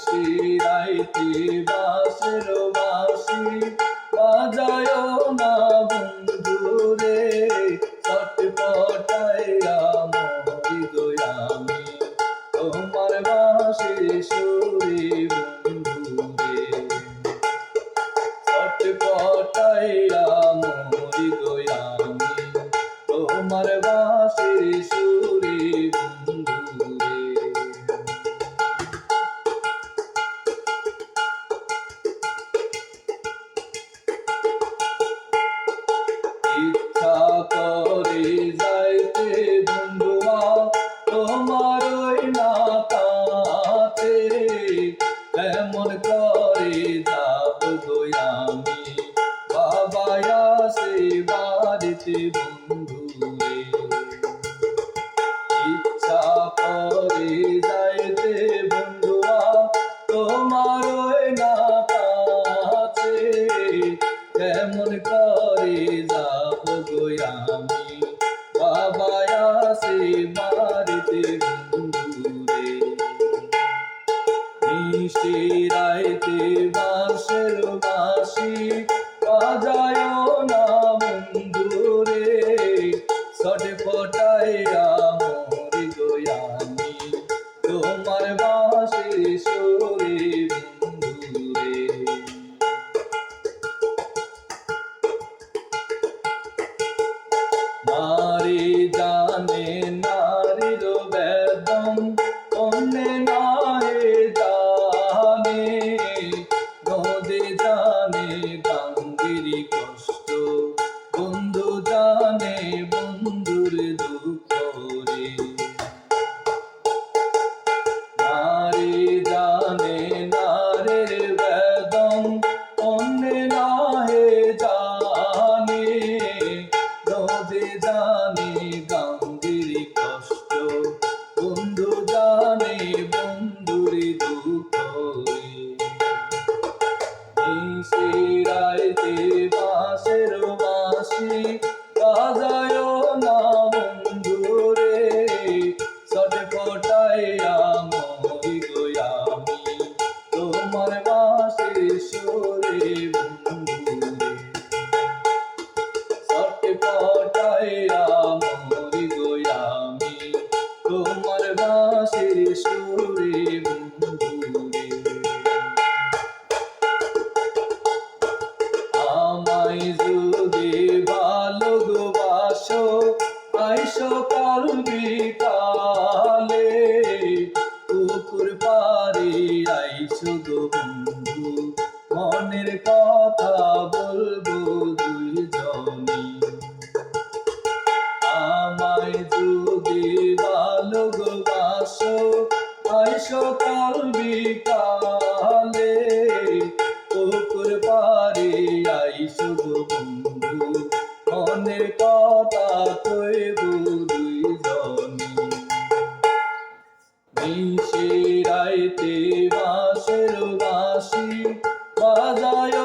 শিরাইতে বাঁশের বাঁশি বাজায় না বন্ধুরে, ছটপটাইয়া মরি গো আমি তোমার বাঁশির সুরে বন্ধুরে, ছটপটাইয়া মরি গো আমি তোমার বাঁশির সুরে বন্ধুরে। ইচ্ছা করে যাইতে বন্ধুয়া তোমার ওই নাতাতে, এমন করে যাব গো আমি বাবা আসে বাড়িতে বন্ধুরে। ইচ্ছা করে যাইতে বন্ধুয়া তোমার ওই নাতাতে, কেমন করে যাব গো আমি বাবা আসে বাড়িতে বন্ধুরে। নিশিরাইতে বাঁশের বাঁশি বাজায় না বন্ধুরে, ছটপটাইয়া মরি গো আমি তোমার বাঁশির সুরে বন্ধুরে। নারী জানে নারীর বেদম, অন্যে নাহে জানে, নদী জানে গাঙ্গেরি কষ্ট, বন্ধু জানে বন্ধুর দুঃখ রে। নারী জানে নারীর বেদম, অন্যে নাহে জানে, নদী জানে গাঙ্গেরি কষ্ট, বন্ধু জানে বন্ধুর দুঃখ রে। নিশিরাইতে বাঁশের বাঁশি বাজায় না বন্ধুরে, ছটপটাইয়া মরি গো আমি তোমার বাঁশির সুরে বন্ধুরে, ছটপটাইয়া মরি গো আমি তোমার বাঁশির সুরে বন্ধুরে। আমায় যদি ভালোবাসো আইসো কাল বিকালে, পুকুর পাড়ে আইসো গো বন্ধু মনের কথা বলবো দুইজনে। আমায় যদি ভালোবাসো আইসো কাল বিকালে, পুকুর পাড়ে আইসো গো বন্ধু মনের কথা কইব দুইজনে। নিশিরাইতে বাঁশের বাঁশি বাজায়